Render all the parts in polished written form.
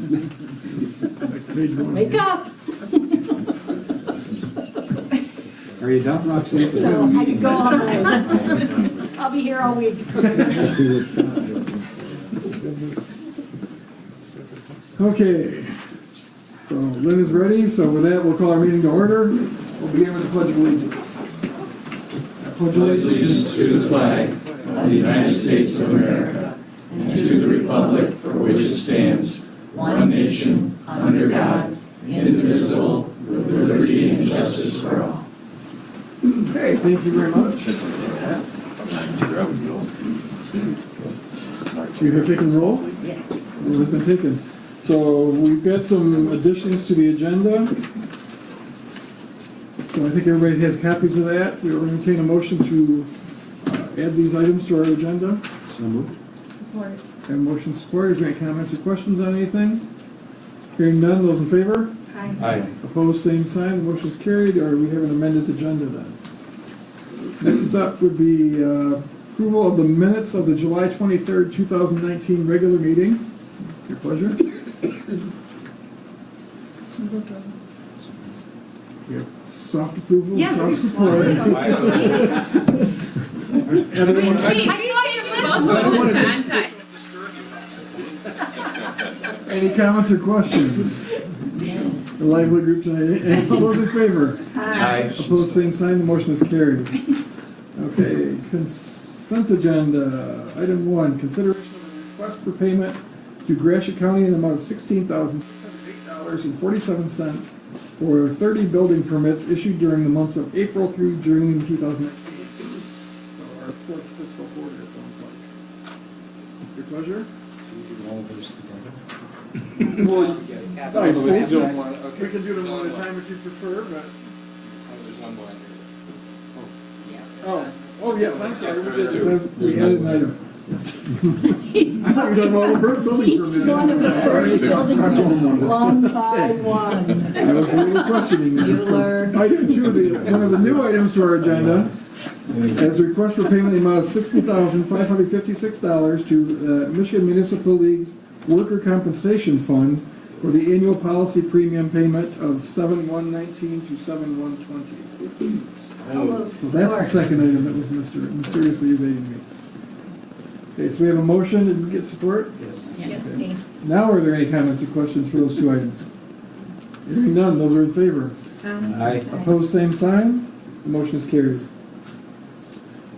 Page 1. Wake up! Are you done, Roxanne? No, I could go all day. I'll be here all week. Let's see what's done. Okay, so Lynn is ready, so with that, we'll call our meeting to order. We'll begin with the Pledge of Allegiance. I pledge allegiance to the flag of the United States of America and to the republic for which it stands, one nation, under God, indivisible, with liberty and justice for all. Okay, thank you very much. You have taken roll? Yes. Roll has been taken. So we've got some additions to the agenda. So I think everybody has copies of that. We will entertain a motion to add these items to our agenda. So moved. Support. Have motion support. Is there any comments or questions on anything? Hearing none, those in favor? Aye. Opposed, same sign. The motion is carried, or we have an amended agenda then. Next up would be approval of the minutes of the July 23rd, 2019 regular meeting. Your pleasure. We have soft approval, Yes. soft support. Wait, And everyone- I saw your lips move. Any comments or questions? The lively group tonight. And all those in favor? Aye. Opposed, same sign. The motion is carried. Okay, consent agenda. Item 1, consideration of a request for payment to Gratiot County in the amount of $16,608.47 for 30 building permits issued during the months of April through June 2019. So our fourth fiscal quarter, it sounds like. Your pleasure? All of those together. Nice. We can do them one, We can do them one at a time if you prefer, but... There's one more. Oh, yes, I'm sorry. We added an item. I thought we were talking about all the building Each permits. one of the 30 building permits, one by one. I was really questioning that. So, Bueller. Item 2, one of the new items to our agenda, is a request for payment in the amount of $60,556 to Michigan Municipal League's Worker Compensation Fund for the annual policy premium payment of 7/1/19 to 7/1/20. So that's the second item that was mysteriously evading me. Okay, so we have a motion. Did we get support? Yes. Yes, me. Now, are there any comments or questions for those two items? Hearing none, those are in favor. Aye. Opposed, same sign. The motion is carried.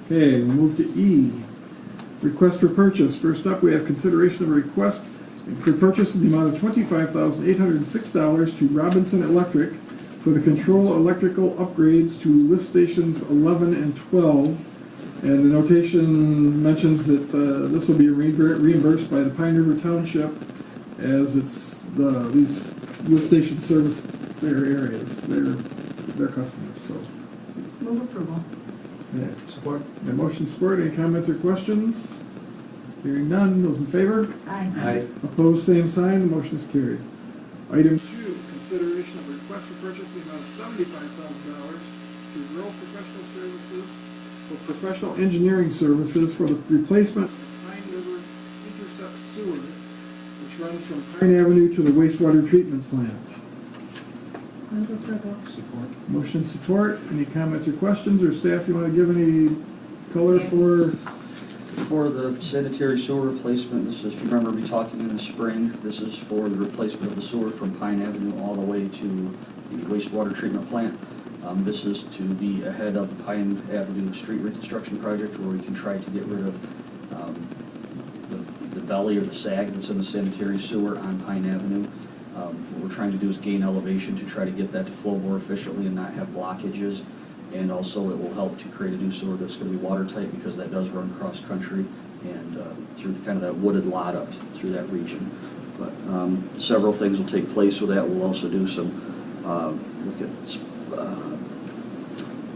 Okay, we'll move to E. Request for purchase. First up, we have consideration of a request for purchase in the amount of $25,806 to Robinson Electric for the control electrical upgrades to lift stations 11 and 12. And the notation mentions that this will be reimbursed by the Pine River Township as it's these lift stations service their areas, their customers. So, Move approval. yeah. Support. The motion support. Any comments or questions? Hearing none. Those in favor? Aye. Opposed, same sign. The motion is carried. Item 2, consideration of a request for purchase in the amount of $75,000 to Rural Professional Services for professional engineering services for the replacement of Pine River Intercept Sewer, which runs from Pine Avenue to the wastewater treatment plant. Move approval. Support. Motion support. Any comments or questions, or staff, you want to give any color for? For the sanitary sewer replacement, this is, if you remember me talking in the spring, this is for the replacement of the sewer from Pine Avenue all the way to the wastewater treatment plant. This is to be ahead of the Pine Avenue street reconstruction project where we can try to get rid of the belly or the sag that's in the sanitary sewer on Pine Avenue. What we're trying to do is gain elevation to try to get that to flow more efficiently and not have blockages. And also it will help to create a new sewer that's going to be watertight because that does run cross country and through kind of that wooded lot up through that region. But several things will take place with that. We'll also do some look at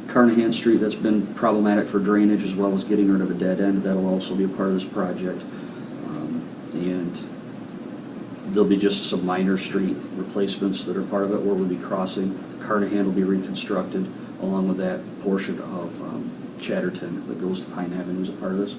Carnahan Street that's been problematic for drainage as well as getting rid of a dead end. That'll also be a part of this project. And there'll be just some minor street replacements that are part of it where we'll be crossing. Carnahan will be reconstructed along with that portion of Chatterton that goes to Pine Avenue as a part of this.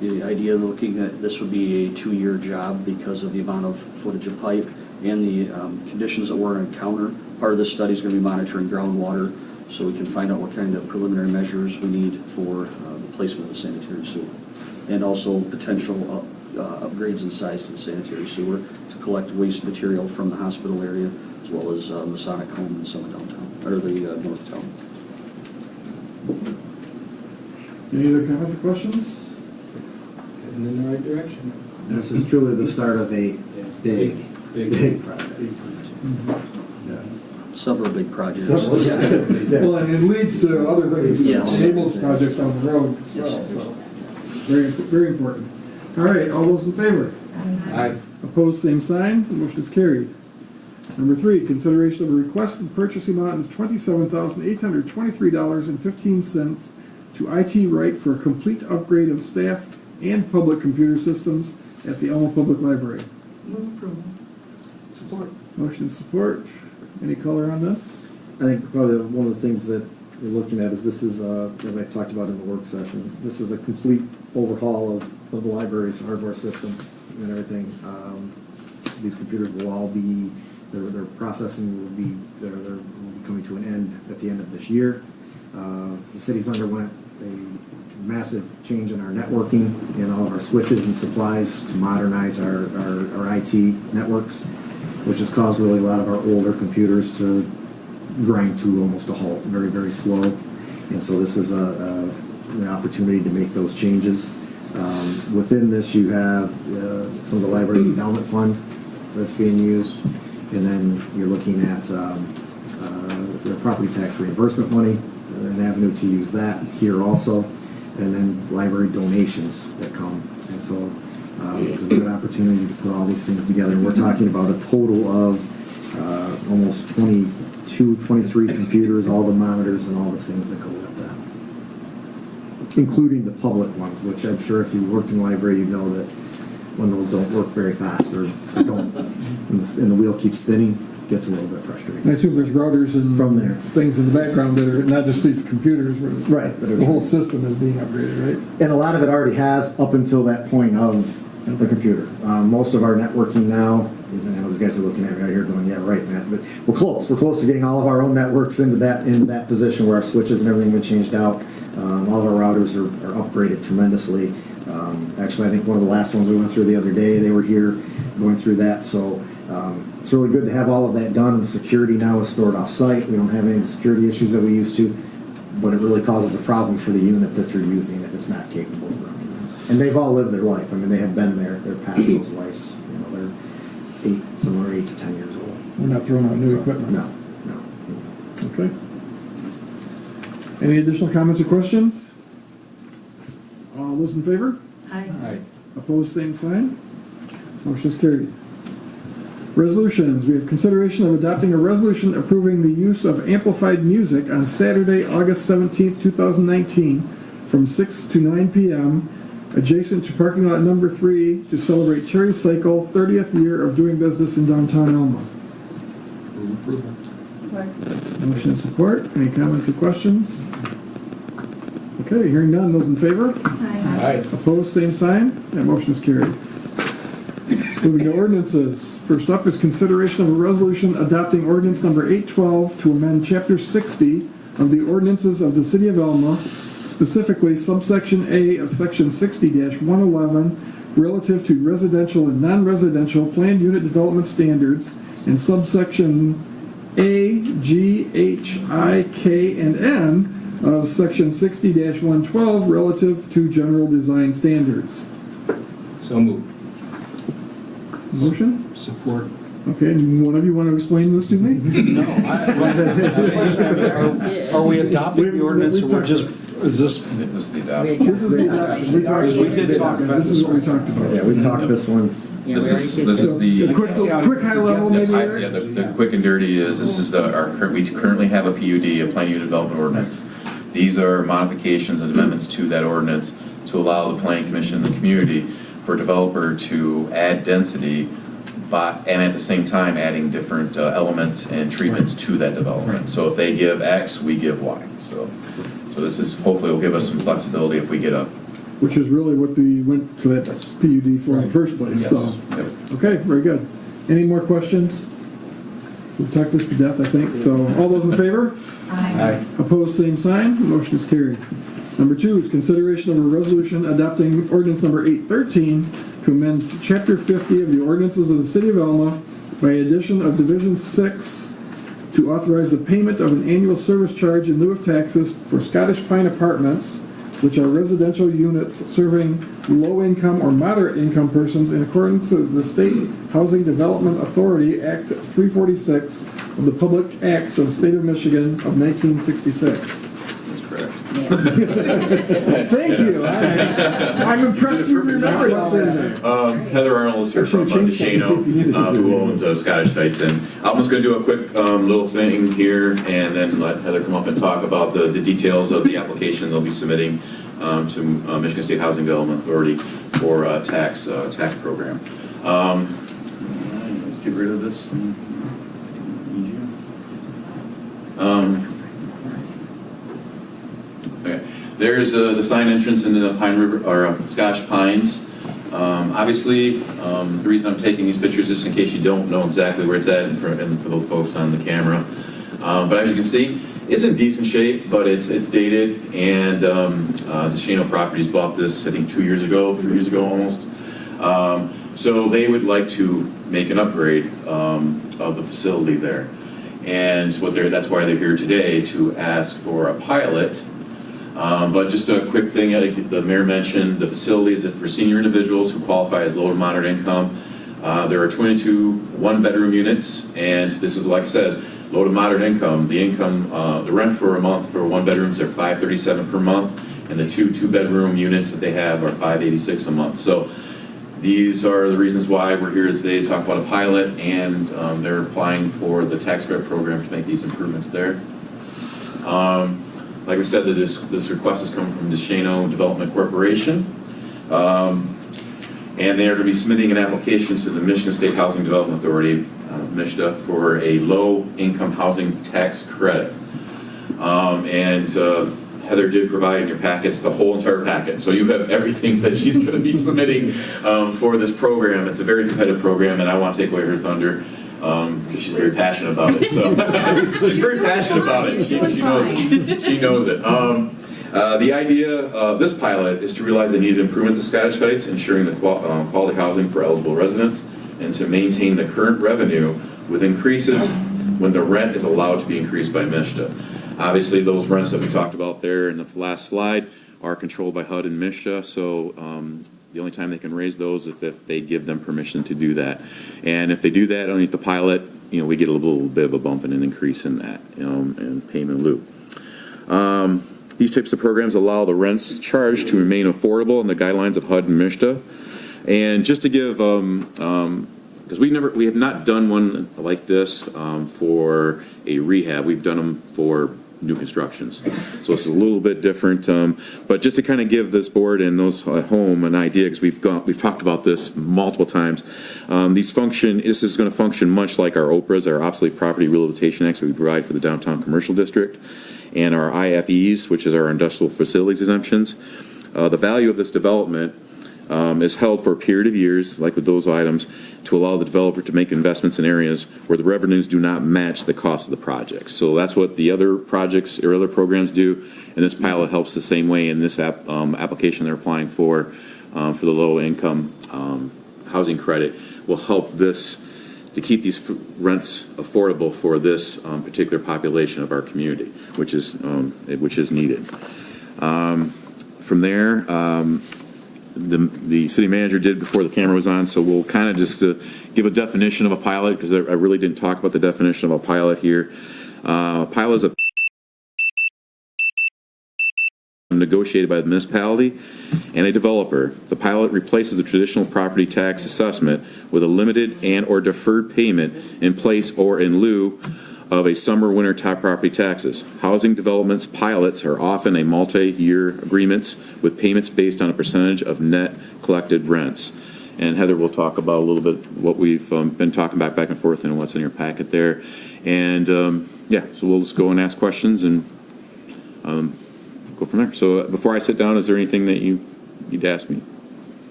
The idea looking at this would be a 2-year job because of the amount of footage of pipe and the conditions that we're going to encounter. Part of this study is going to be monitoring groundwater, so we can find out what kind of preliminary measures we need for the placement of the sanitary sewer, and also potential upgrades in size to the sanitary sewer to collect waste material from the hospital area, as well as Masonic Home and some of downtown, or the north town. Any other comments or questions? Heading in the right direction. This is truly the start of a big project. Yeah. Several big projects. Well, and it leads to other things, Yeah. enables projects down the road as well, Yes. so, very, very important. All right, all those in favor? Aye. Opposed, same sign, the motion is carried. Number 3, consideration of a request and purchase amount of $27,823.15 to IT Right for a complete upgrade of staff and public computer systems at the Elma Public Library. Move approval. Support. Motion and support. Any color on this? I think probably one of the things that we're looking at is this is, as I talked about in the work session, this is a complete overhaul of the library's hardware system and everything. These computers will all be, their processing will be coming to an end at the end of this year. The city's underwent a massive change in our networking and all of our switches and supplies to modernize our IT networks, which has caused really a lot of our older computers to grind to almost a halt, very, very slow. And so this is the opportunity to make those changes. Within this, you have some of the library's endowment fund that's being used, and then you're looking at the property tax reimbursement money, an avenue to use that here also, and then library donations that come. And so it's a good opportunity to put all these things together. And we're talking about a total of almost 22, 23 computers, all the monitors and all the things that go with that, including the public ones, which I'm sure if you worked in the library, you know that when those don't work very fast or don't, and the wheel keeps spinning, it gets a little bit frustrating. I assume there's routers and From there. things in the background that are not just these computers, but Right. the whole system is being upgraded, right? And a lot of it already has up until that point of the computer. Most of our networking now, I know those guys are looking at me right here going, yeah, right, Matt, but we're close. We're close to getting all of our own networks into that position where our switches and everything have been changed out. All of our routers are upgraded tremendously. Actually, I think one of the last ones we went through the other day, they were here going through that. So it's really good to have all of that done. And the security now is stored off-site. We don't have any of the security issues that we used to, but it really causes a problem for the unit that you're using if it's not capable of running that. And they've all lived their life. I mean, they have been there. They're past those lives. You know, they're some are 8 to 10 years old. We're not throwing out new So, equipment. No. Okay. Any additional comments or questions? All those in favor? Aye. Aye. Opposed, same sign. Motion is carried. Resolutions. We have consideration of adopting a resolution approving the use of amplified music on Saturday, August 17th, 2019, from 6 to 9 p.m., adjacent to parking lot number 3 to celebrate Terry Cycle 30th year of doing business in downtown Elma. Move approval. Support. Motion and support. Any comments or questions? Okay, hearing none. Those in favor? Aye. Aye. Opposed, same sign. That motion is carried. Moving to ordinances. First up is consideration of a resolution adopting ordinance number 812 to amend Chapter 60 of the ordinances of the City of Elma, specifically subsection A of Section 60-111, relative to residential and non-residential planned unit development standards, and subsection A, G, H, I, K, and N of Section 60-112 relative to general design standards. So moved. Motion? Support. Okay, and one of you want to explain this to me? No. Are we adopting the ordinance or we're just, is this, This is the adoption. This is the adoption. We talked, we did talk about this is what we talked about. Yeah, we talked this one. Yeah, This we is already did the. A quick high level maybe, Yeah, Eric? the quick and dirty is, this is we currently have a PUD, a Plan Unit Development Ordinance. These are modifications and amendments to that ordinance to allow the planning commission and the community for a developer to add density, and at the same time adding different elements and treatments to that development. So if they give X, we give Y. So this is, hopefully will give us some flexibility if we get a. Which is really what we went to that PUD for in the first place, so. Yep. Okay, very good. Any more questions? We've talked this to death, I think, so all those in favor? Aye. Opposed, same sign. Motion is carried. Number 2 is consideration of a resolution adopting ordinance number 813 to amend Chapter 50 of the ordinances of the City of Alma by addition of Division 6 to authorize the payment of an annual service charge in lieu of taxes for Scottish Pine Apartments, which are residential units serving low-income or moderate-income persons in accordance with the State Housing Development Authority Act 346 of the Public Acts of the State of Michigan of 1966. That's correct. Thank you. I'm impressed you remembered what's in there. Heather Arnold is here I from should've changed that to see if you needed Deshano, to. who owns Scottish Heights. And I'm just going to do a quick little thing here and then let Heather come up and talk about the details of the application they'll be submitting to Michigan State Housing Development Authority for a tax program. Let's get rid of this. Okay. There's the sign entrance into the Pine River or Scotch Pines. Obviously, the reason I'm taking these pictures is in case you don't know exactly where it's at, and for the folks on the camera. But as you can see, it's in decent shape, but it's dated. And the Deshano Properties bought this, I think, 3 years ago almost. So they would like to make an upgrade of the facility there. And that's why they're here today, to ask for a pilot. But just a quick thing, like the mayor mentioned, the facility is for senior individuals who qualify as low to moderate income. There are 22 one-bedroom units, and this is, like I said, low to moderate income. The rent for a month for one bedrooms are $537 per month, and the two-bedroom units that they have are $586 a month. So these are the reasons why we're here today to talk about a pilot, and they're applying for the tax credit program to make these improvements there. Like we said, this request has come from Deshano Development Corporation, and they are going to be submitting an application to the Michigan State Housing Development Authority, MISHDA, for a low-income housing tax credit. And Heather did provide in your packets the whole entire packet, so you have everything that she's going to be submitting for this program. It's a very competitive program, and I want to take away her thunder. Because she's very passionate about it. So she's very passionate about it. She knows it. She knows it. The idea of this pilot is to realize the needed improvements at Scottish Heights, ensuring the quality housing for eligible residents, and to maintain the current revenue with increases when the rent is allowed to be increased by MISHDA. Obviously, those rents that we talked about there in the last slide are controlled by HUD and MISHDA, so the only time they can raise those is if they give them permission to do that. And if they do that underneath the pilot, we get a little bit of a bump and an increase in that, and payment in lieu. These types of programs allow the rents charged to remain affordable in the guidelines of HUD and MISHDA. And just to give, because we have not done one like this for a rehab. We've done them for new constructions. So it's a little bit different, but just to kind of give this board and those at home an idea, because we've talked about this multiple times. This is going to function much like our OPRAs, our Obsolete Property Rehabilitation Acts that we provide for the downtown commercial district, and our IFEs, which is our industrial facilities exemptions. The value of this development is held for a period of years, like with those items, to allow the developer to make investments in areas where the revenues do not match the cost of the project. So that's what the other projects or other programs do, and this pilot helps the same way in this application they're applying for the low-income housing credit will help this to keep these rents affordable for this particular population of our community, which is needed. From there, the city manager did before the camera was on, so we'll kind of just give a definition of a pilot, because I really didn't talk about the definition of a pilot here. A pilot is a negotiated by the municipality and a developer. The pilot replaces the traditional property tax assessment with a limited and or deferred payment in place or in lieu of a summer-winter top property taxes. Housing developments pilots are often a multi-year agreements with payments based on a percentage of net collected rents. And Heather will talk about a little bit what we've been talking about back and forth and what's in your packet there. And so we'll just go and ask questions and go from there. So before I sit down, is there anything that you need to ask me?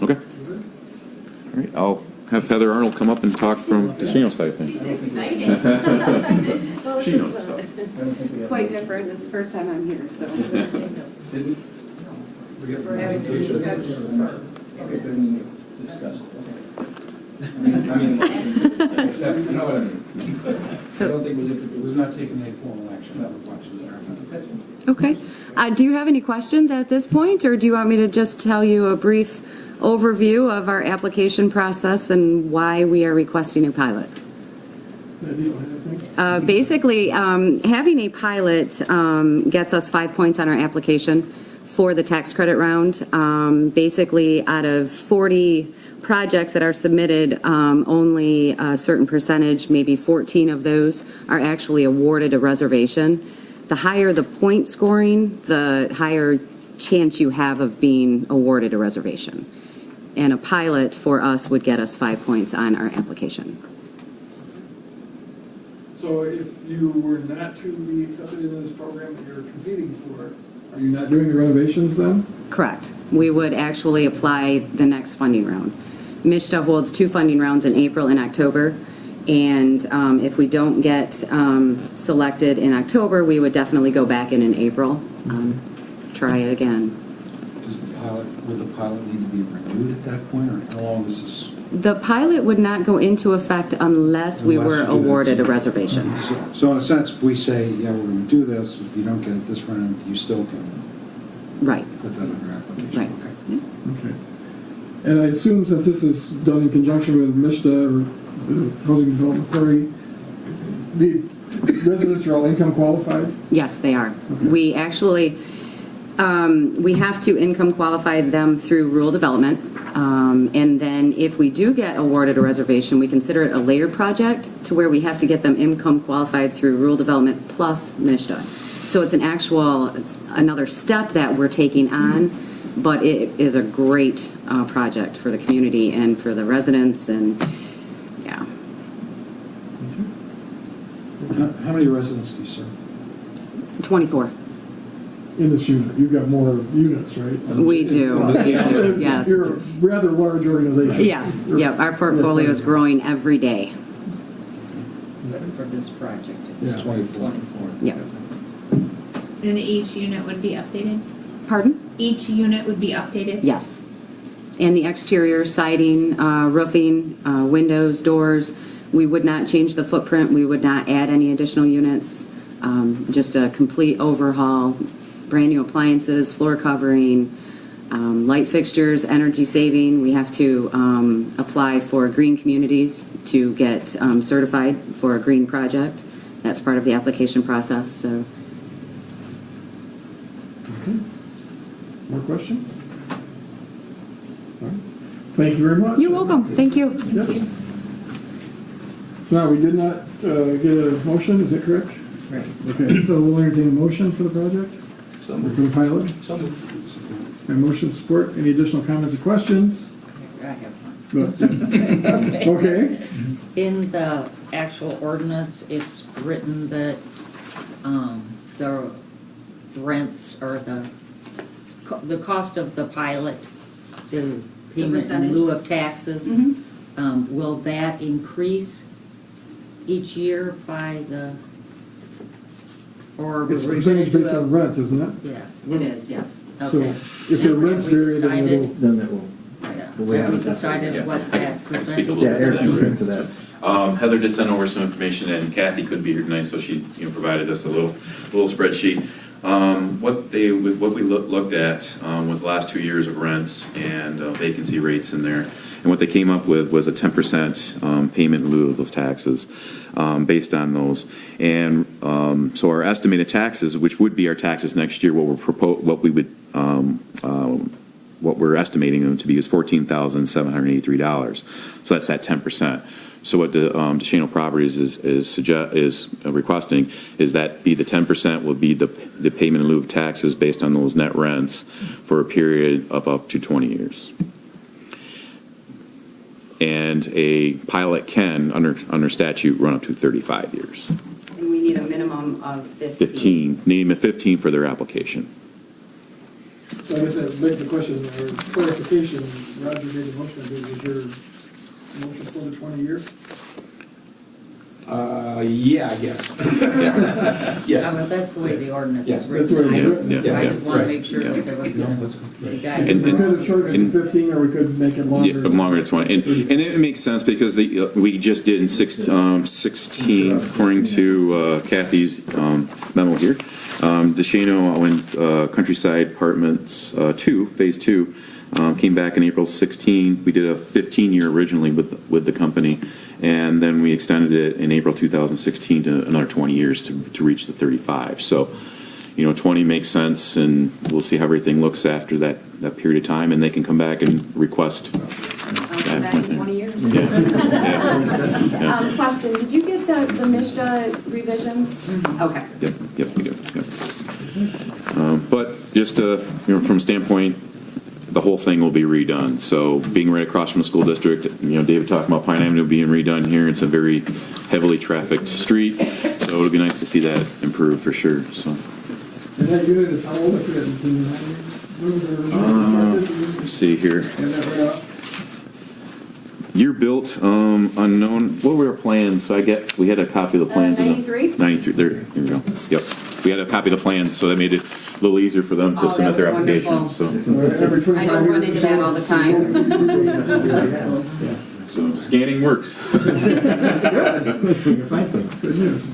Okay. All right, I'll have Heather Arnold come up and talk from casino side thing. Well, She this knows is stuff. quite different. This is the first time I'm here, so. We're having two discussions first. Okay, then we discuss it. I know what I mean. I don't think it was not taking any formal action. That was watching the That's fine. Okay. Do you have any questions at this point, or do you want me to just tell you a brief overview of our application process and why we are requesting a pilot? Basically, having a pilot gets us 5 points on our application for the tax credit round. Basically, out of 40 projects that are submitted, only a certain percentage, maybe 14 of those, are actually awarded a reservation. The higher the point scoring, the higher chance you have of being awarded a reservation. And a pilot for us would get us 5 points on our application. So if you were not to be accepted into this program that you're competing for, are you not doing the renovations then? Correct. We would actually apply the next funding round. MSHDA holds 2 funding rounds in April and October, and if we don't get selected in October, we would definitely go back in April, try it again. Would the pilot need to be renewed at that point, or how long is this? The pilot would not go into effect unless we Unless were you do that. awarded a reservation. So in a sense, if we say, yeah, we're going to do this, if you don't get it this round, you still can Right. put that on your application? Right. Okay. Okay. And I assume since this is done in conjunction with MSHDA or the Housing Development Authority, the residents are all income qualified? Yes, they are. We actually, we have to income qualify them through rural development. And then if we do get awarded a reservation, we consider it a layered project to where we have to get them income qualified through rural development plus MSHDA. So it's an actual, another step that we're taking on, but it is a great project for the community and for the residents, and yeah. How many residents do you serve? 24. In this unit, you've got more units, right? We do, yes. You're a rather large organization. Yes, yep, our portfolio is growing every day. For this project, Yeah. it's 24. 24. Yep. And each unit would be updated? Pardon? Each unit would be updated? Yes. And the exterior siding, roofing, windows, doors, we would not change the footprint, we would not add any additional units. Just a complete overhaul, brand new appliances, floor covering, light fixtures, energy saving. We have to apply for green communities to get certified for a green project. That's part of the application process, so. Okay. More questions? All right. Thank you very much. You're welcome, thank you. Yes. So now, we did not get a motion, is that correct? Right. Okay, so we'll entertain a motion for the project, So or moved. for the pilot. So moved. And motion support. Any additional comments or questions? I have one. But, yes. Okay. In the actual ordinance, it's written that the rents or the cost of the pilot, the payment in percentage? lieu of taxes, Mhm. will that increase each year by the, or? It's a we're gonna percentage do based on rent, isn't it? Yeah. It is, yes. So Okay. if the And rents have we vary, then decided- it'll, Then it will, Yeah. we Have we have, decided Yeah, what I that can speak a percentage? little yeah, Eric can bit to speak that. to that. Heather did send over some information, and Kathy could be here tonight, so she provided us a little spreadsheet. What we looked at was the last 2 years of rents and vacancy rates in there. And what they came up with was a 10% payment in lieu of those taxes based on those. And so our estimated taxes, which would be our taxes next year, what we're estimating them to be is $14,783. So that's that 10%. So what the DeShano Properties is requesting is that be the 10% will be the payment in lieu of taxes based on those net rents for a period of up to 20 years. And a pilot can, under statute, run up to 35 years. And we need a minimum of 15, needing a 15 for their application. so I guess that begs the question, or clarification, Roger made a motion, I think, was your motion for the 20 years? Yeah, I guess. Yeah, but that's the way the ordinance Yeah, is that's the way written. it's written. I just want to Right. make sure that there was No, gonna that's good. be We guidance. And- could have shortened it to 15, or we could make it longer. Longer to 20. And it makes sense because we just did in 16, according to Kathy's memo here. DeShano and Countryside Apartments 2, Phase 2, came back in April 16. We did a 15-year originally with the company, and then we extended it in April 2016 to another 20 years to reach the 35. So, 20 makes sense, and we'll see how everything looks after that period of time, and they can come back and request. Come back in 20 years. Yeah. Question, did you get the MISHDA revisions? Okay. Yep, we do. Yep. But just from a standpoint, the whole thing will be redone. So being right across from the school district, David talking about Pine Avenue being redone here. It's a very heavily trafficked street, so it'll be nice to see that improve for sure. So. And that unit is how old? I forget. Can you remind me? When was it originally constructed? Let's see here. And that right off? Year built, unknown. What were our plans? We had a copy of the plans. 93? 93. There, here we go. Yep. We had a copy of the plans, so that made it a little easier for them to Oh, submit that their was application. wonderful. So, Every 25 I don't run years into that all the time. so scanning works. Fine things. Good news.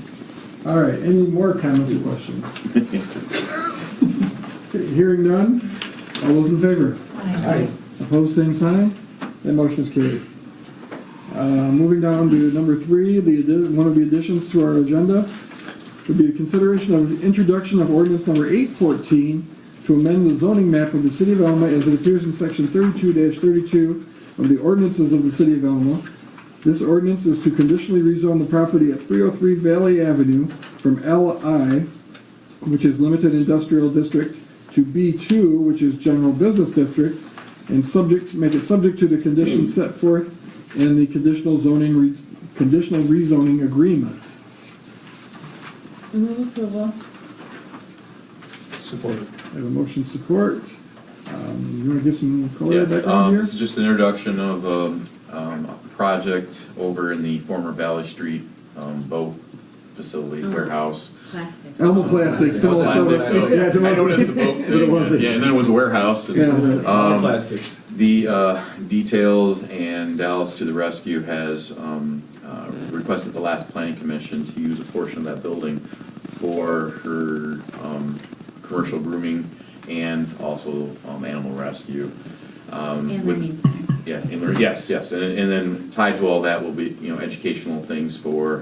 All right, any more comments or questions? Okay, hearing none, all those in favor? Aye. Opposed, same sign. That motion is carried. Moving down to number 3, one of the additions to our agenda would be the consideration of the introduction of ordinance number 814 to amend the zoning map of the city of Alma as it appears in section 32-32 of the ordinances of the city of Alma. This ordinance is to conditionally rezone the property at 303 Valley Avenue from LI, which is limited industrial district, to B2, which is general business district, and make it subject to the conditions set forth in the conditional rezoning agreement. Move approval. Support. I have a motion support. You want to get some color Yeah, background here? this is just an introduction of a project over in the former Valley Street boat facility warehouse. Plastics. Elmo Plastics, still, Plastics, so yeah, it's I noticed the boat It thing, was. yeah, and then it was a warehouse. and, Yeah. Plastics. The details and Dallas to the Rescue has requested the last planning commission to use a portion of that building for her commercial grooming and also animal rescue. And the with- Mead Center. Yeah, yes, and then tied to all that will be, educational things for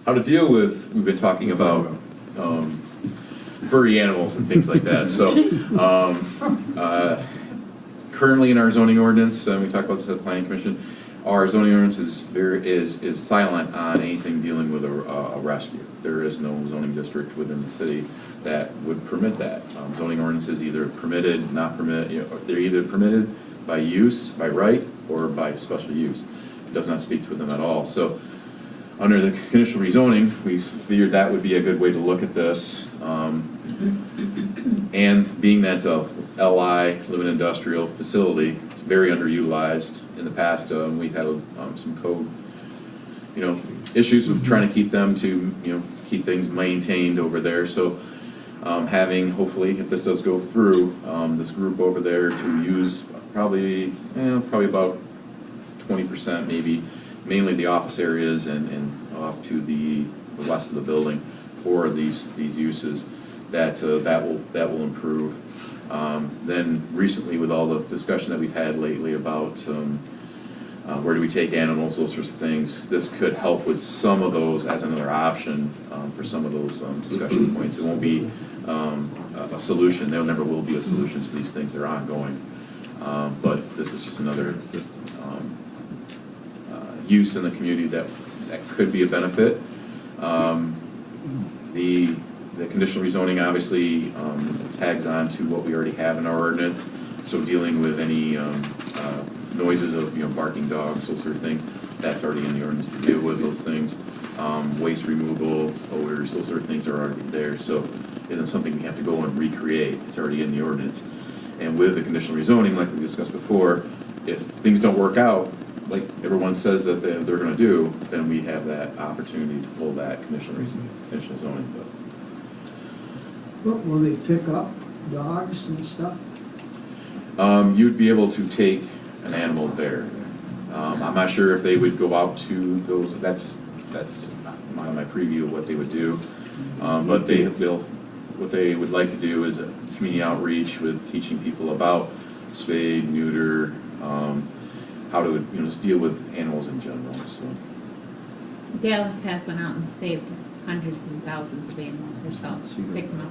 how to deal with, we've been talking about furry animals and things like that, so, currently in our zoning ordinance, we talked about this at the planning commission, our zoning ordinance is silent on anything dealing with a rescue. There is no zoning district within the city that would permit that. Zoning ordinance is either permitted, not permitted, they're either permitted by use, by right, or by special use. It does not speak to them at all. So, under the conditional rezoning, we figured that would be a good way to look at this. And being that's a LI, live industrial facility, it's very underutilized. In the past, we've had some code, issues with trying to keep them to, keep things maintained over there. So, having, hopefully, if this does go through, this group over there to use probably about 20% maybe, mainly the office areas and off to the west of the building for these uses, that will improve. Then recently, with all the discussion that we've had lately about where do we take animals, those sorts of things, this could help with some of those as another option for some of those discussion points. It won't be a solution. There never will be a solution to these things. They're ongoing. But this is just another use in the community that could be a benefit. The conditional rezoning obviously tags on to what we already have in our ordinance. So dealing with any noises of barking dogs, those sort of things, that's already in the ordinance to deal with those things. Waste removal, odors, those sort of things are already there. So it isn't something we have to go and recreate. It's already in the ordinance. And with the conditional rezoning, like we discussed before, if things don't work out, like everyone says that they're gonna do, then we have that opportunity to pull that conditional zoning, but. Will they pick up dogs and stuff? You'd be able to take an animal there. I'm not sure if they would go out to those, that's my preview of what they would do. But what they would like to do is a community outreach with teaching people about spade, neuter, how to, just deal with animals in general, so. Dallas has went out and saved hundreds and thousands of animals herself, pick them up.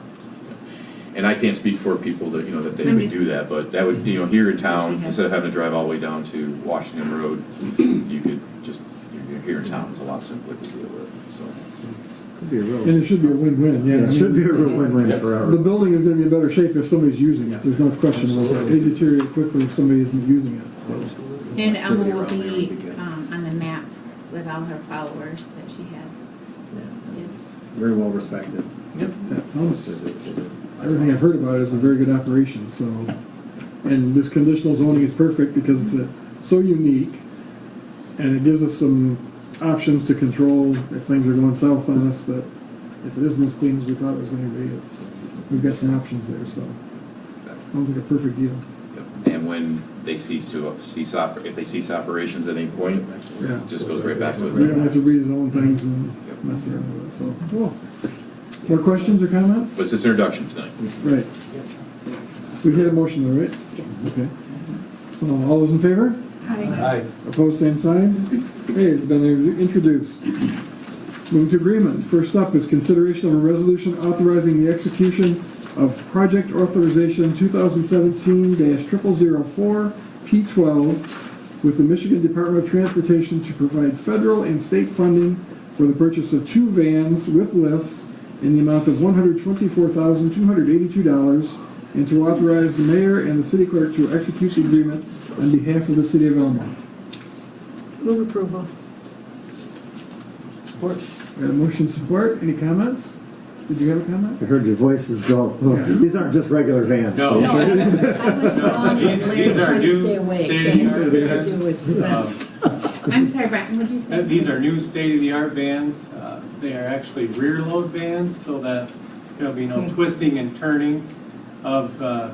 And I can't speak for people that, that they would do that, but that would, here in town, instead of having to drive all the way down to Washington Road, you could just, you're here in town, it's a lot simpler to deal with, so. Could be a real. And it should be a win-win, yeah. Yeah, it should be a real win-win Yep. forever. The building is gonna be in better shape if somebody's using it, there's no question about that. They deteriorate quickly if somebody isn't using it, so. And Emma will Around there would be be good. on the map with all her followers that she has. Is Very well respected. That sounds, everything I've heard about it is a very good operation, so. And this conditional zoning is perfect because it's so unique, and it gives us some options to control if things are going south on us, that if it isn't as clean as we thought it was gonna be, we've got some options there, so. Sounds like a perfect deal. Yep. And when they if they cease operations at any point, Yeah. it just goes right back to. We don't have to rezone things and mess around with it, so, cool. More questions or comments? But it's just introduction tonight. Right. We had a motion though, right? Okay. So, all those in favor? Hi. Opposed, same sign? Okay, it's been introduced. Moving to agreements. First up is consideration of a resolution authorizing the execution of Project Authorization 2017-0004 P12 with the Michigan Department of Transportation to provide federal and state funding for the purchase of 2 vans with lifts in the amount of $124,282 and to authorize the mayor and the city clerk to execute the agreement on behalf of the city of Elmont. Move approval. Support. We have a motion support. Any comments? Did you have a comment? I heard your voices go, oh, these aren't just regular vans. No. I was wrong, These Larry's are trying to new stay awake. state-of-the-art That's to vans. do with this. I'm sorry, Brian, what did you say? These are new state-of-the-art vans. They are actually rear-load vans, so that there'll be no twisting and turning of the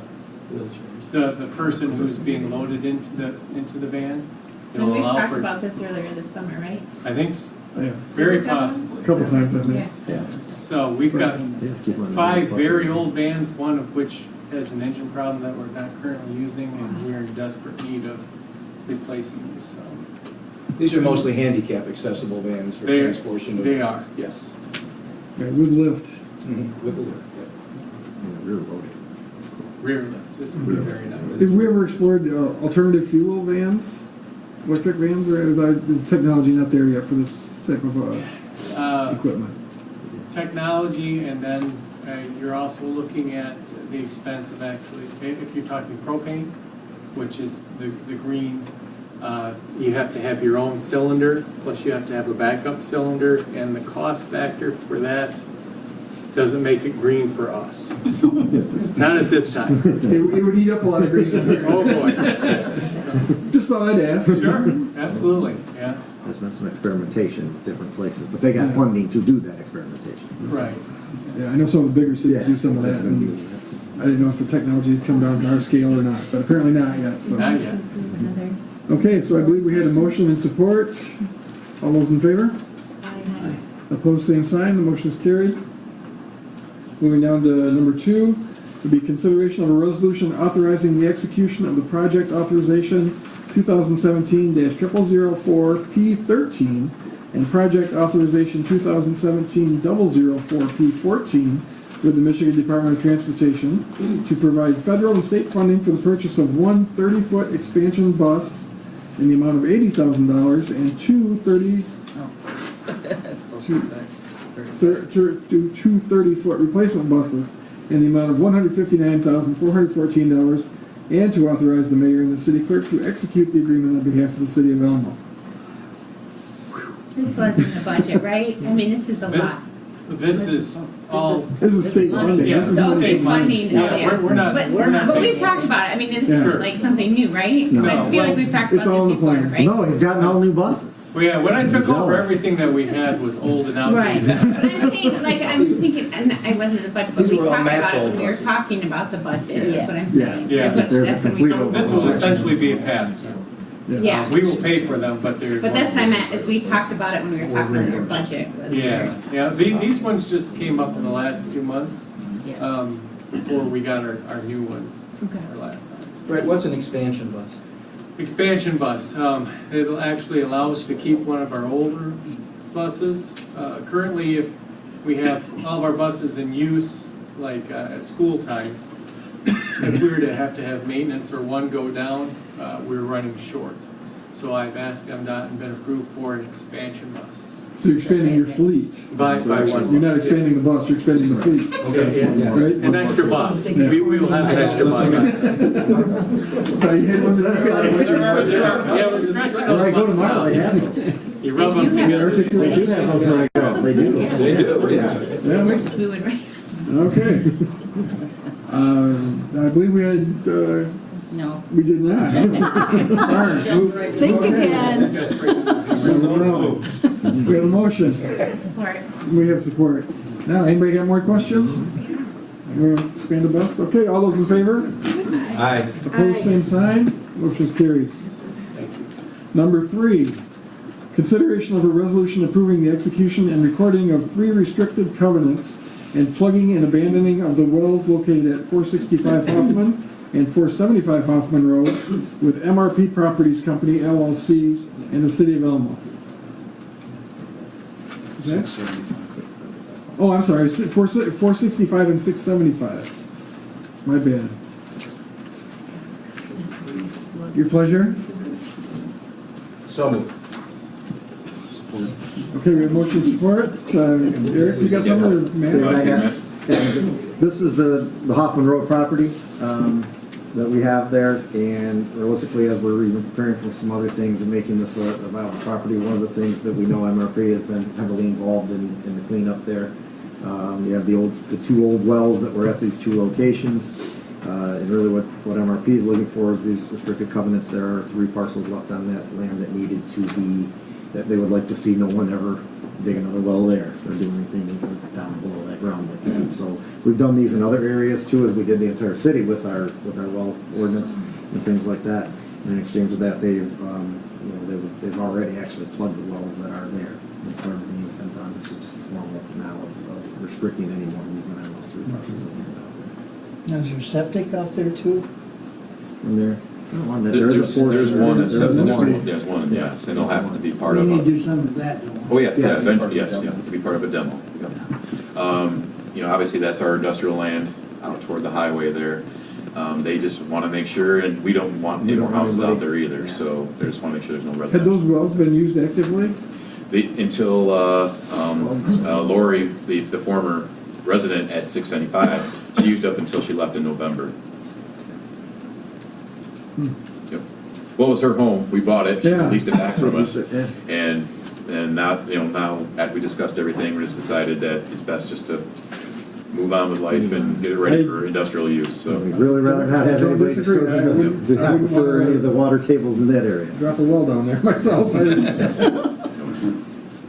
person who's being loaded into the van. And It'll we allow talked for, about this earlier this summer, right? I think, Yeah, very possibly. a couple times, I think. Yeah. Yeah. So we've got They just keep running 5 these buses. very old vans, one of which has an engine problem that we're not currently using, and we're in desperate need of replacing these, so. These are mostly handicap accessible vans for They- transportation of. They are. Yes. Yeah, with lift. With a lift, yeah. Yeah, rear loading. Rear lift, this would be very nice. Have we ever explored alternative fuel vans? Electric vans, or is the technology not there yet for this type of equipment? Technology, and then you're also looking at the expense of actually, if you're talking propane, which is the green, you have to have your own cylinder, plus you have to have a backup cylinder, and the cost factor for that doesn't make it green for us. Not at this time. It would eat up a lot of green. Oh, boy. Just thought I'd ask. Sure, absolutely, yeah, There's been some experimentation with different places, but they got funding to do that experimentation. right. Yeah, I know some of the bigger cities do some of that. they've been And using it. I didn't know if the technology had come down to our scale or not, but apparently not yet, so. Not yet. Another. Okay, so I believe we had a motion and support. All those in favor? Aye. Opposed, same sign. The motion is carried. Moving down to number 2, would be consideration of a resolution authorizing the execution of the project authorization 2017-0004 P13 and project authorization 2017-004 P14 with the Michigan Department of Transportation to provide federal and state funding for the purchase of 1 30-foot expansion bus in the amount of $80,000 and 2 30-foot replacement buses in the amount of $159,414 and to authorize the mayor and the city clerk to execute the agreement on behalf of the city of Elmo. This wasn't the budget, right? I mean, this is a lot. This is all. This is state funding. Yeah, This is So not- state funding, oh, Yeah, yeah. we're not. But, we're not but paying we've for talked it. about it, I mean, this Yeah. isn't like something new, right? No. I feel like we've talked It's about all in this the before, plan. right? No, he's gotten all new buses. Well, yeah, when I took over, Jealous. everything that we had was old and Right, outdated. but I'm saying, like, I'm thinking, and I wasn't the budget, but These we were all talked about Matt's it old when we were buses. talking about the budget, Yeah. that's what I'm Yeah. saying. Yeah. That's what- There's a that's when we complete talked This about will it. essentially be a pass. Yeah. We will pay for them, but they're. But that's what I meant, is we talked about it when we were talking about your budget. was Yeah, yeah, these ones just came up in the last few months, Yeah. before we got our new ones, Okay. our last time. Brett, what's an expansion bus? Expansion bus, it'll actually allow us to keep one of our older buses. Currently, if we have all of our buses in use, like at school times, if we were to have maintenance or one go down, we're running short. So I've asked MDOT and been approved for an expansion bus. So you're expanding your fleet. By one. You're not expanding the bus, you're expanding the fleet. Okay, yeah. Right? An extra bus. We will have an extra bus. You had one that- Yeah, we're stretching When I those go buses tomorrow, they out. have those. You rub They do them have together. those. They do have those when I go. They do. They do, yeah. Yeah, we- We would, right? Okay. I believe we had, No. we did not. All right. Think again. We have a motion. Support. We have support. Now, anybody got more questions? We're gonna expand the bus? Okay, all those in favor? Aye. Opposed, same sign. Motion is carried. Number 3, consideration of a resolution approving the execution and recording of 3 restricted covenants and plugging and abandoning of the wells located at 465 Hoffman and 475 Hoffman Road with MRP Properties Company LLC in the city of Elma. Is that- 675. Oh, I'm sorry, 465 and 675. My bad. Your pleasure? So moved. Okay, we have motion support. Eric, you got something, or Yeah, I Matt? got- and this is the Hoffman Road property that we have there, and realistically, as we're even preparing for some other things and making this a viable property, one of the things that we know MRP has been heavily involved in the cleanup there. You have the 2 old wells that were at these 2 locations, and really what MRP is looking for is these restricted covenants. There are 3 parcels left on that land that needed to be, that they would like to see no one ever dig another well there or do anything down below that ground like that. So we've done these in other areas too, as we did the entire city with our well ordinance and things like that. And in exchange of that, they've already actually plugged the wells that are there. And so everything has been done. This is just the formal now of restricting any more movement on those 3 parcels that we have out there. Now, is there septic out there too? And there is a portion. There's one that says There's one, one. yes, one, yes, and it'll have to be part We of need to do a, some of that, don't we? oh, yes, Yes. yeah, yes, yeah, to be part of a demo. Yeah. You know, obviously, that's our industrial land out toward the highway there. They just want to make sure, and we don't want any We more don't want houses out anybody- there either, yeah. so they just want to make sure there's no Had residential. those wells been used actively? Until Lori, the former resident at 675, she used up until she left in November. Yep. Well, it was her home. We bought it. She Yeah. leased it back from us. Yeah. And now, now after we discussed everything, we just decided that it's best just to move on with life and get it ready for industrial use, so. We'd really rather not have Don't anybody disagree. disturb I wouldn't- the I wouldn't aquifer or wanna- any of the water tables in that area. Drop a well down there myself.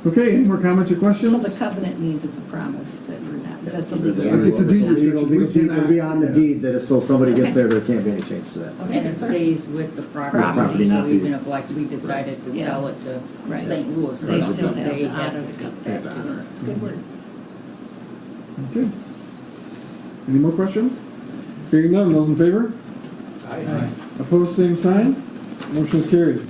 Okay, any more comments or So questions? the covenant means it's a promise that we're not, that's a It's a legal. deed Legal restriction. We deed will be on the cannot- deed that if so somebody gets there, there can't be any change to that. And it stays with the Property, property, so not the- even if like we decided to Yeah. sell it to Right. St. Louis or They still something, have they to have honor to the keep They have that to honor too. it. It's a good word. Okay. Any more questions? Hearing none, those in favor? Opposed, same sign. Motion is carried.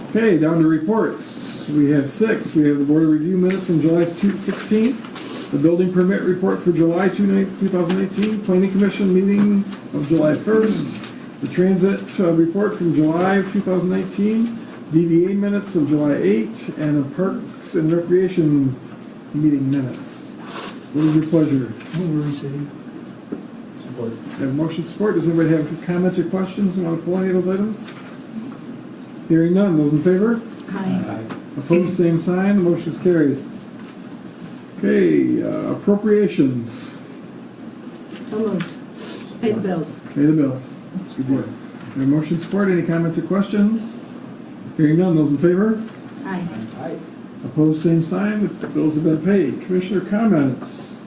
Okay, down to reports. We have 6. We have the Board of Review minutes from July 16th, the building permit report for July 2018, Planning Commission meeting of July 1st, the transit report from July of 2018, DDA minutes of July 8, and a Parks and Recreation meeting minutes. What is your pleasure? Move receive. Support. Have motion support. Does anybody have comments or questions and want to pull any of those items? Hearing none. Those in favor? Hi. Opposed, same sign. The motion is carried. Okay, appropriations. So moved. Pay the bills. Pay the bills. Good deal. Any motion support, any comments or questions? Hearing none, those in favor? Aye. Opposed, same sign. The bills have been paid. Commissioner comments.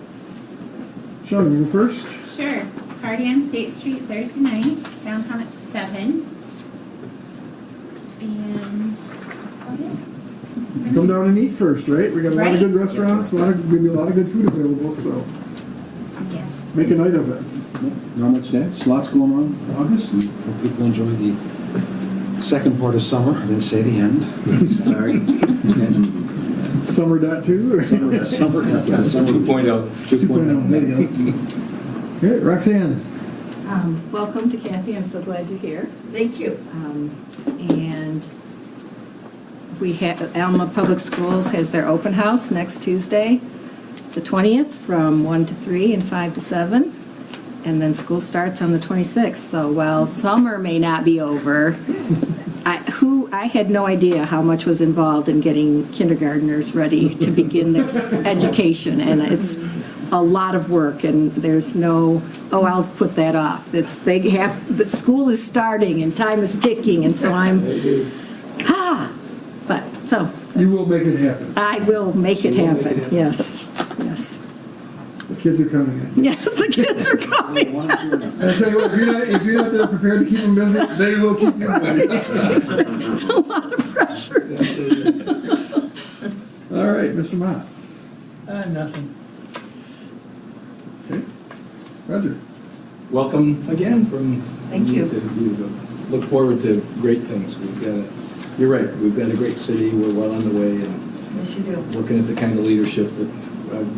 Sean, you go first? Sure. Party on State Street Thursday night, downtown at 7. And that's about it. Come down and eat first, right? We got a lot of good restaurants, gonna be a lot of good food available, so Yes. make a night of it. Not much next, lots going on in August, and hope people enjoy the second part of summer. I didn't say the end. Sorry. And Summer dot two? or- summer, yeah, summer 2.0. 2.0, there you go. Okay, Roxanne. Welcome to Kathy, I'm so glad you're here. Thank you. And we have, Alma Public Schools has their open house next Tuesday, the 20th, from 1 to 3 and 5 to 7. And then school starts on the 26th. So while summer may not be over, I had no idea how much was involved in getting kindergartners ready to begin their education. And it's a lot of work, and there's no, oh, I'll put that off. The school is starting and time is ticking, and so but, so. You will make it happen. I will make it happen, yes, yes. The kids are coming in. Yes, the kids are coming. And I tell you what, if you're not there prepared to keep them busy, they will keep you busy. It's a lot of pressure. All right, Mr. Mott. Nothing. Okay. Roger. Welcome again from. Thank you. We look forward to great things. You're right, we've got a great city, we're well on the way, and Yes, you do. working at the kind of leadership that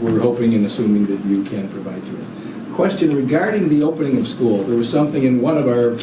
we're hoping and assuming that you can provide to us. Question regarding the opening of school. There was something in one of our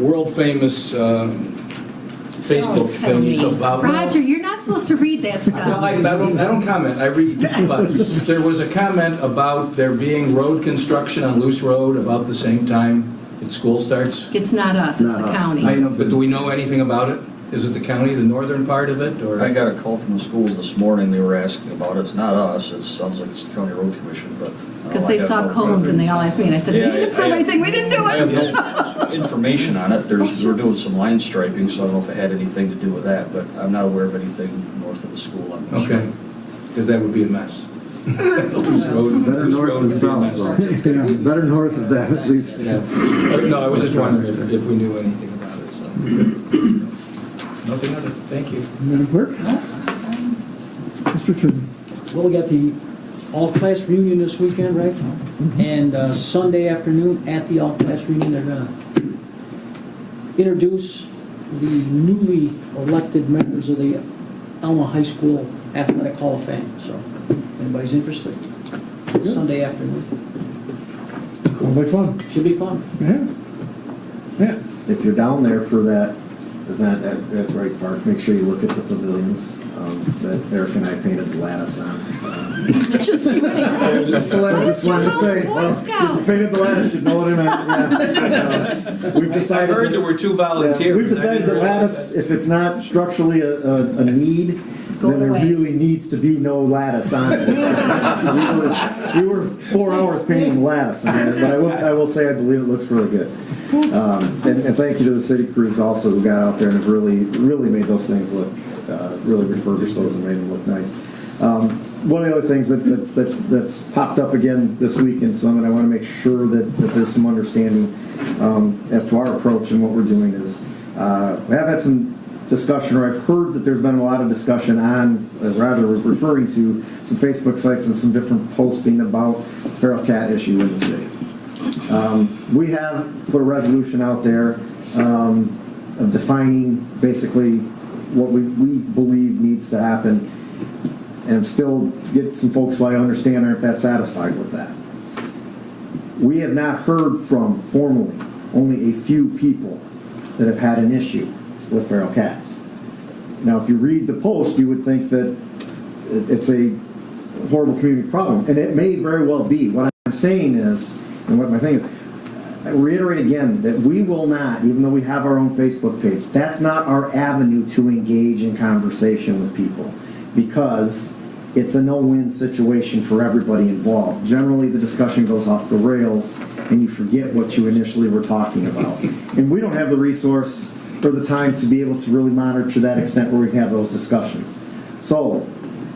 world-famous Facebook thingies about... Roger, you're not supposed to read that Well, stuff. I don't comment, I read, but there was a comment about there being road construction on Loose Road about the same time that school starts. It's not us, it's Not the us. county. I know, but do we know anything about it? Is it the county, the northern part of it, or? I got a call from the schools this morning, they were asking about it. It's not us, it sounds like it's the county road commission, but. Because they saw cones and they all asked me, and I said, we Yeah, didn't prove anything, we didn't do I have it. no information on it. We're doing some line striping, so I don't know if it had anything to do with that, but I'm not aware of anything north of the school on this. Okay, because that would be a mess. Loose Road- Better Loose north Road than would be a south, mess. though. Yeah, better north of that, at least. Yeah. No, I was just wondering if we knew anything about it, so. Nothing other, thank you. Madam Clerk? Mr. Turney. Well, we got the all-class reunion this weekend, right? And Sunday afternoon at the all-class reunion, they're gonna introduce the newly elected members of the Alma High School Athletic Hall of Fame. So, anybody's interested? Sunday afternoon. Sounds like fun. Should be fun. Yeah. Yeah. If you're down there for that event at Wright Park, make sure you look at the pavilions that Eric and I painted the lattice on. Just you. Just wanted to say, well, if you painted the lattice, you know what I meant. Yeah. We've I decided heard that- there were two yeah, volunteers. we've decided that lattice, if it's not structurally a need, Go then there away. really needs to be no lattice on it. we were 4 hours painting the lattice, but I will say I believe it looks really good. And thank you to the city crews also who got out there and have really made those things look, really refurbished those and made them look nice. One of the other things that's popped up again this week in some, and I want to make sure that there's some understanding as to our approach and what we're doing is we have had some discussion, or I've heard that there's been a lot of discussion on, as Roger was referring to, some Facebook sites and some different posting about the feral cat issue in the city. We have put a resolution out there of defining basically what we believe needs to happen, and still get some folks who I understand aren't that satisfied with that. We have not heard from, formally, only a few people that have had an issue with feral cats. Now, if you read the post, you would think that it's a horrible community problem, and it may very well be. What I'm saying is, and what my thing is, I reiterate again that we will not, even though we have our own Facebook page, that's not our avenue to engage in conversation with people, because it's a no-win situation for everybody involved. Generally, the discussion goes off the rails, and you forget what you initially were talking about. And we don't have the resource or the time to be able to really monitor to that extent where we can have those discussions. So,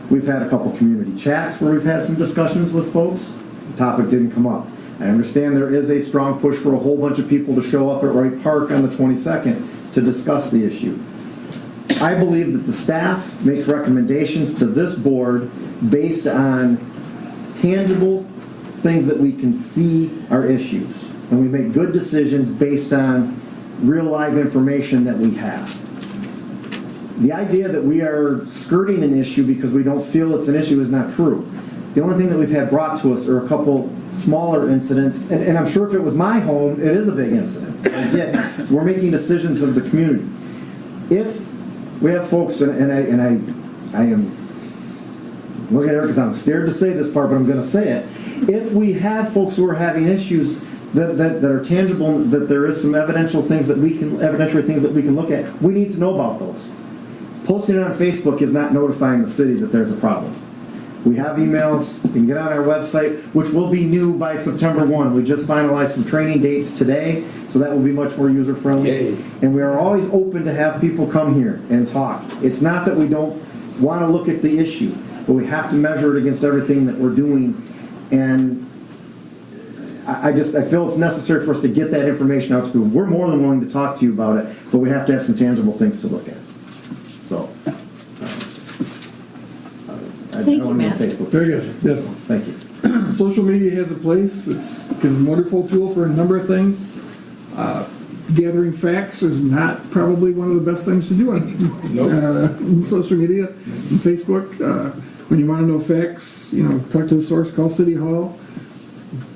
we've had a couple community chats where we've had some discussions with folks. The topic didn't come up. I understand there is a strong push for a whole bunch of people to show up at Wright Park on the 22nd to discuss the issue. I believe that the staff makes recommendations to this board based on tangible things that we can see are issues. And we make good decisions based on real live information that we have. The idea that we are skirting an issue because we don't feel it's an issue is not true. The only thing that we've had brought to us are a couple smaller incidents, and I'm sure if it was my home, it is a big incident. Again, so we're making decisions of the community. If we have folks, and I am looking at her because I'm scared to say this part, but I'm going to say it. If we have folks who are having issues that are tangible, that there is some evidentiary things that we can look at, we need to know about those. Posting it on Facebook is not notifying the city that there's a problem. We have emails. You can get on our website, which will be new by September 1. We just finalized some training dates today, so that will be much more user-friendly. Yay. And we are always open to have people come here and talk. It's not that we don't want to look at the issue, but we have to measure it against everything that we're doing. And I feel it's necessary for us to get that information out to people. We're more than willing to talk to you about it, but we have to have some tangible things to look at. So, Thank you, Matt. Facebook. Very good, yes. Thank you. Social media has a place. It's a wonderful tool for a number of things. Gathering facts is not probably one of the best things to do on social media and Facebook. When you want to know facts, talk to the source, call City Hall,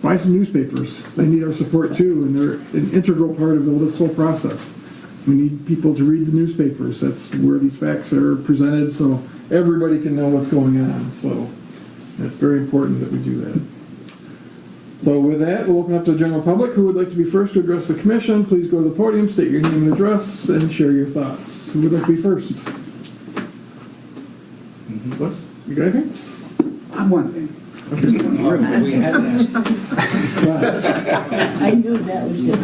buy some newspapers. They need our support too, and they're an integral part of this whole process. We need people to read the newspapers. That's where these facts are presented, so everybody can know what's going on. So it's very important that we do that. So with that, we'll open up to the general public. Who would like to be first to address the commission? Please go to the podium, state your name and address, and share your thoughts. Who would like to be first? Les, you got anything? I'm one thing. We had to ask. I knew that was good.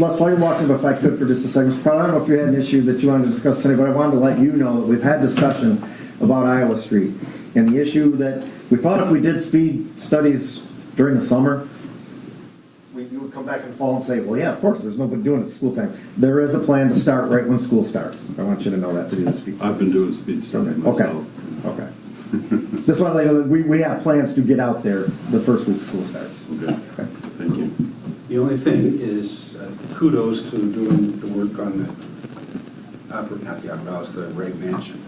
Les, while you're walking, if I could for just a second, I don't know if you had an issue that you wanted to discuss tonight, but I wanted to let you know that we've had discussion about Iowa Street and the issue that we thought if we did speed studies during the summer, you would come back in the fall and say, well, yeah, of course, there's nobody doing it at school time. There is a plan to start right when school starts. I want you to know that, to do the speed studies. I've been doing speed study myself. Okay. This one, we have plans to get out there the first week school starts. Okay. Thank you. The only thing is kudos to doing the work on the not the Opera House, the Wright Mansion.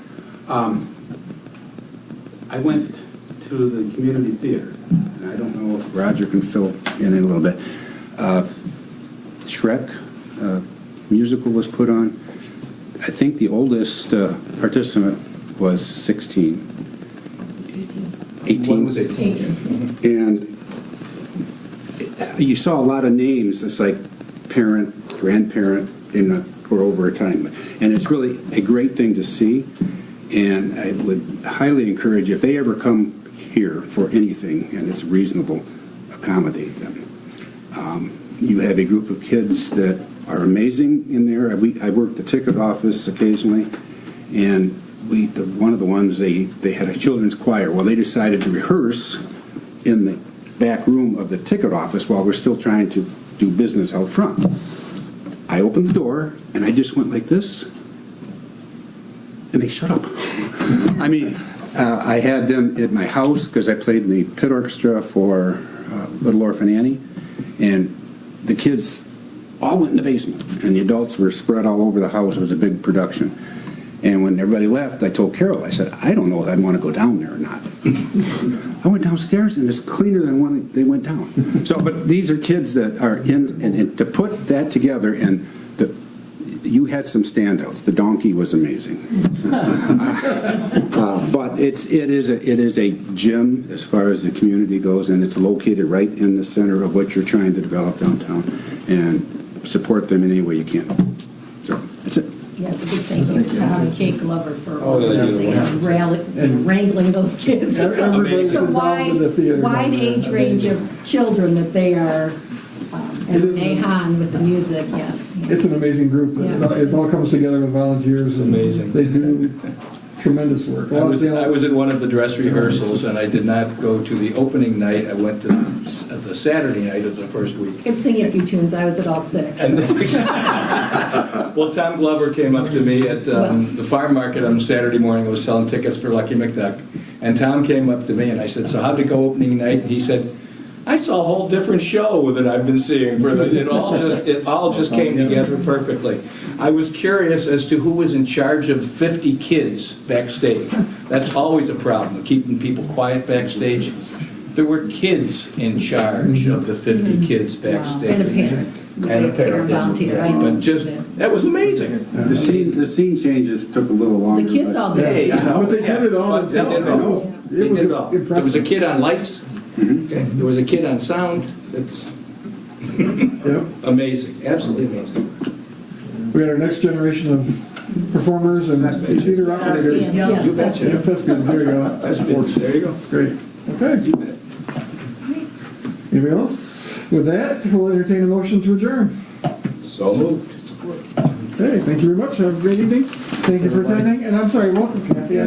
I went to the community theater, and I don't know if Roger can fill in a little bit. Shrek musical was put on. I think the oldest participant was 18. One was 18. And you saw a lot of names. It's like parent, grandparent, or over a time. And it's really a great thing to see. And I would highly encourage, if they ever come here for anything, and it's reasonable, accommodate them. You have a group of kids that are amazing in there. I worked the ticket office occasionally, and one of the ones, they had a children's choir. Well, they decided to rehearse in the back room of the ticket office while we're still trying to do business out front. I opened the door, and I just went like this, and they shut up. I mean, I had them at my house because I played in the pit orchestra for Little Orphan Annie, and the kids all went in the basement, and the adults were spread all over the house. It was a big production. And when everybody left, I told Carol, I said, I don't know if I'd want to go down there or not. I went downstairs, and it's cleaner than when they went down. So, but these are kids that are in, and to put that together, and you had some standouts. The donkey was amazing. But it is a gem as far as the community goes, and it's located right in the center of what you're trying to develop downtown, and support them in any way you can. So, that's it. Yes, a big thank you to Tom and Kate Glover for Oh, they do organizing and wrangling those kids. Everybody's It's a involved with the theater. wide age range of children that they are, It and is Renee Hahn with the music, yes. It's an amazing group. It all comes together with volunteers. And Amazing. They do tremendous work. I was at one of the dress rehearsals, and I did not go to the opening night. I went to the Saturday night of the first week. Could sing a few tunes, I was at all six. And well, Tom Glover came up to me at the farm market on Saturday morning. I was selling tickets for Lucky McDuck. And Tom came up to me, and I said, "So how'd it go opening night?" And he said, "I saw a whole different show than I've been seeing. It all just came together perfectly." I was curious as to who was in charge of 50 kids backstage. That's always a problem, keeping people quiet backstage. There were kids in charge of the 50 kids backstage. And a parent. And a parent. Volunteer, right? But just, that was amazing. The scene changes took a little longer. The kids but- all did. I know. But they did it all But they did themselves. it all. It They was did it all. There was a impressive. kid on lights. Okay. There was a kid on sound. It's Yep. amazing, absolutely amazing. We got our next generation of performers and theater operators. Thespians, yes, You betcha. Yeah, thespians, there you go. That's good. There you go. Great. Okay. Anybody else? With that, we'll entertain a motion to adjourn. So moved. Okay, thank you very much. Have a great evening. Thank you for attending. And I'm sorry, welcome, Kathy.